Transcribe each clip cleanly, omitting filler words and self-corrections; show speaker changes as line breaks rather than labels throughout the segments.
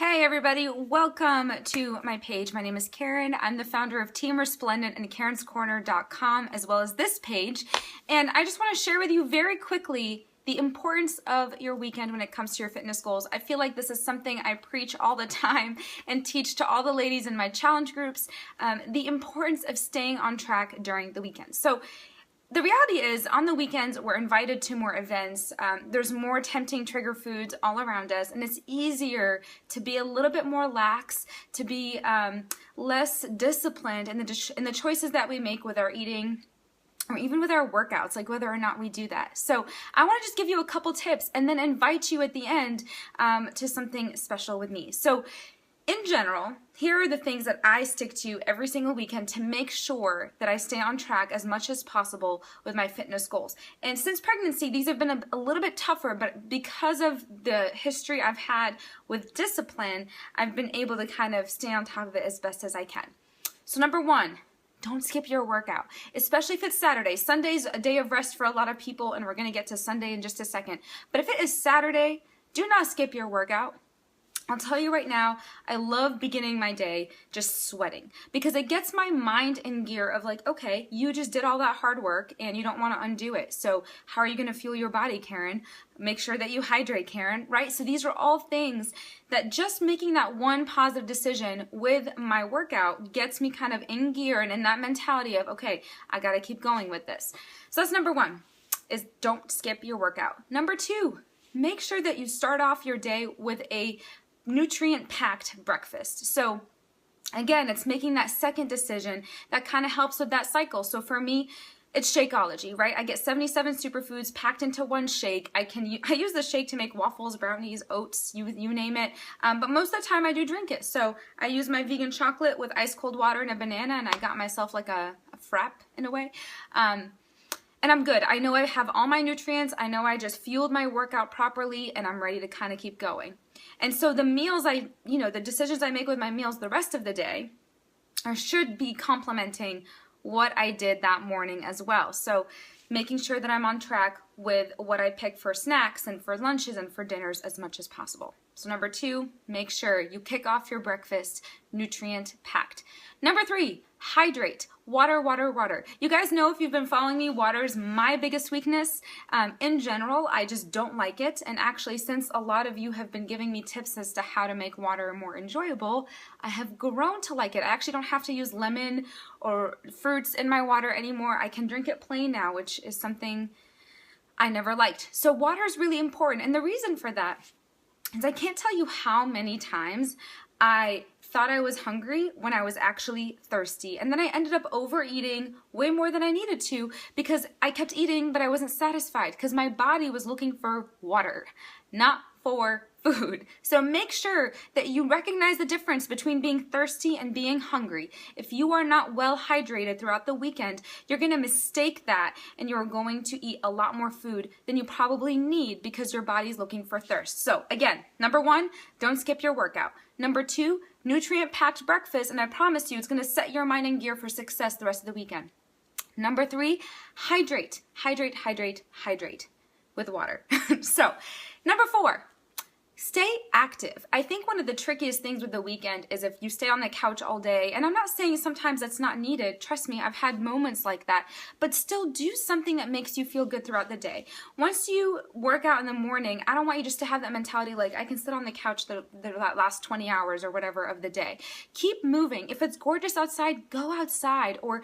Hey everybody, welcome to my page. My name is Karen. I'm the founder of Team Resplendent and KarensCorner.com, as well as this page. And I just want to share with you very quickly the importance of your weekend when it comes to your fitness goals. I feel like this is something I preach all the time and teach to all the ladies in my challenge groups, the importance of staying on track during the weekend. So the reality is, on the weekends, we're invited to more events. There's more tempting trigger foods all around us, and it's easier to be a little bit more lax, to be less disciplined in the choices that we make with our eating, or even with our workouts, like whether or not we do that. So I want to just give you a couple tips and then invite you at the end to something special with me. So in general, here are the things that I stick to every single weekend to make sure that I stay on track as much as possible with my fitness goals. And since pregnancy, these have been a little bit tougher, but because of the history I've had with discipline, I've been able to kind of stay on top of it as best as I can. So number one, don't skip your workout, especially if it's Saturday. Sunday's a day of rest for a lot of people, and we're going to get to Sunday in just a second. But if it is Saturday, do not skip your workout. I'll tell you right now, I love beginning my day just sweating because it gets my mind in gear of like, okay, you just did all that hard work and you don't want to undo it. So how are you going to fuel your body, Karen? Make sure that you hydrate, Karen, right? So these are all things that just making that one positive decision with my workout gets me kind of in gear and in that mentality of, okay, I got to keep going with this. So that's number one, is don't skip your workout. Number two, make sure that you start off your day with a nutrient-packed breakfast. So again, it's making that second decision that kind of helps with that cycle. So for me, it's Shakeology, right? I get 77 superfoods packed into one shake. I use the shake to make waffles, brownies, oats, you name it. But most of the time I do drink it. So I use my vegan chocolate with ice cold water and a banana, and I got myself like a frap in a way. And I'm good. I know I have all my nutrients. I know I just fueled my workout properly, and I'm ready to kind of keep going. And so the meals the decisions I make with my meals the rest of the day should be complementing what I did that morning as well. So making sure that I'm on track with what I pick for snacks and for lunches and for dinners as much as possible. So number two, make sure you kick off your breakfast nutrient packed. Number three, hydrate. Water, water, water. You guys know, if you've been following me, water is my biggest weakness. In general, I just don't like it. And actually, since a lot of you have been giving me tips as to how to make water more enjoyable, I have grown to like it. I actually don't have to use lemon or fruits in my water anymore. I can drink it plain now, which is something I never liked. So water is really important. And the reason for that is I can't tell you how many times I thought I was hungry when I was actually thirsty. And then I ended up overeating way more than I needed to because I kept eating, but I wasn't satisfied because my body was looking for water, not for food. So make sure that you recognize the difference between being thirsty and being hungry. If you are not well hydrated throughout the weekend, you're going to mistake that and you're going to eat a lot more food than you probably need because your body's looking for thirst. So again, number one, don't skip your workout. Number two, nutrient-packed breakfast, and I promise you it's going to set your mind in gear for success the rest of the weekend. Number three, hydrate, hydrate, hydrate, hydrate with water. So, number four, stay active. I think one of the trickiest things with the weekend is if you stay on the couch all day, and I'm not saying sometimes that's not needed. Trust me, I've had moments like that, but still do something that makes you feel good throughout the day. Once you work out in the morning, I don't want you just to have that mentality like, I can sit on the couch the last 20 hours or whatever of the day. Keep moving. If it's gorgeous outside, go outside or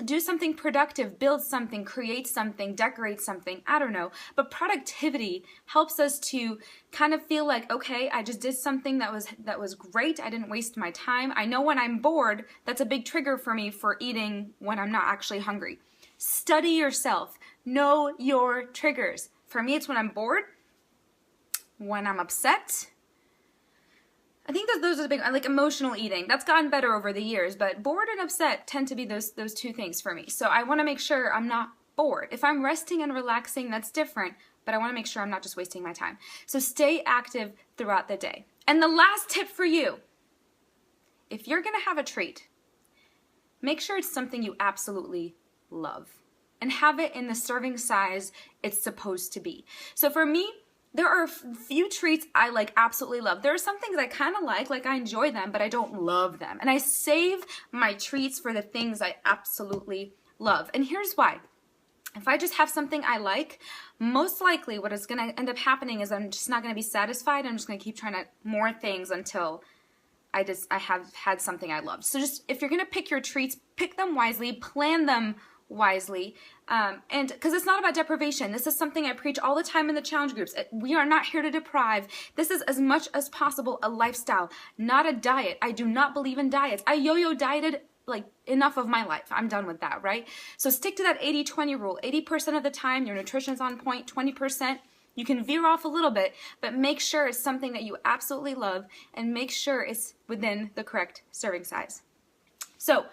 do something productive, build something, create something, decorate something, I don't know. But productivity helps us to kind of feel like, okay, I just did something that was great. I didn't waste my time. I know when I'm bored, that's a big trigger for me for eating when I'm not actually hungry. Study yourself. Know your triggers. For me, it's when I'm bored, when I'm upset. I think those are the big, like emotional eating. That's gotten better over the years, but bored and upset tend to be those two things for me. So I want to make sure I'm not bored. If I'm resting and relaxing, that's different, but I want to make sure I'm not just wasting my time. So stay active throughout the day. And the last tip for you, if you're going to have a treat, make sure it's something you absolutely love and have it in the serving size it's supposed to be. So for me, there are a few treats I absolutely love. There are some things I kind of like I enjoy them, but I don't love them. And I save my treats for the things I absolutely love. And here's why. If I just have something I like, most likely what is going to end up happening is I'm just not going to be satisfied. I'm just going to keep trying more things until I have had something I love. So just, if you're going to pick your treats, pick them wisely, plan them wisely, and because it's not about deprivation. This is something I preach all the time in the challenge groups. We are not here to deprive. This is as much as possible a lifestyle, not a diet. I do not believe in diets. I yo-yo dieted enough of my life. I'm done with that, right? So stick to that 80-20 rule. 80% of the time your nutrition's on point, 20% you can veer off a little bit, but make sure it's something that you absolutely love and make sure it's within the correct serving size. So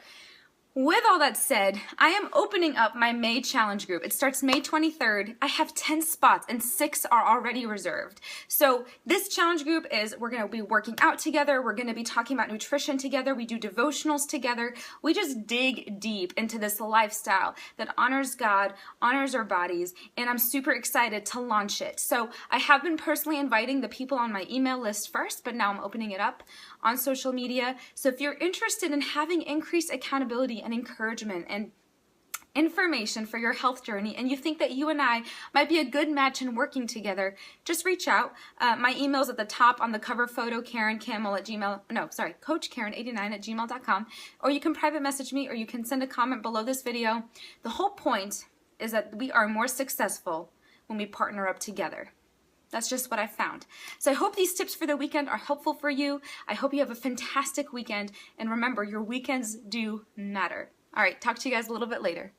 with all that said, I am opening up my May challenge group. It starts May 23rd. I have 10 spots and 6 are already reserved. So this challenge group is, we're going to be working out together. We're going to be talking about nutrition together. We do devotionals together. We just dig deep into this lifestyle that honors God, honors our bodies, and I'm super excited to launch it. So I have been personally inviting the people on my email list first, but now I'm opening it up on social media. So if you're interested in having increased accountability and encouragement and information for your health journey, and you think that you and I might be a good match in working together, just reach out. My email's at the top on the cover photo, coachkaren89@gmail.com, or you can private message me, or you can send a comment below this video. The whole point is that we are more successful when we partner up together. That's just what I found. So I hope these tips for the weekend are helpful for you. I hope you have a fantastic weekend. And remember, your weekends do matter. All right, talk to you guys a little bit later.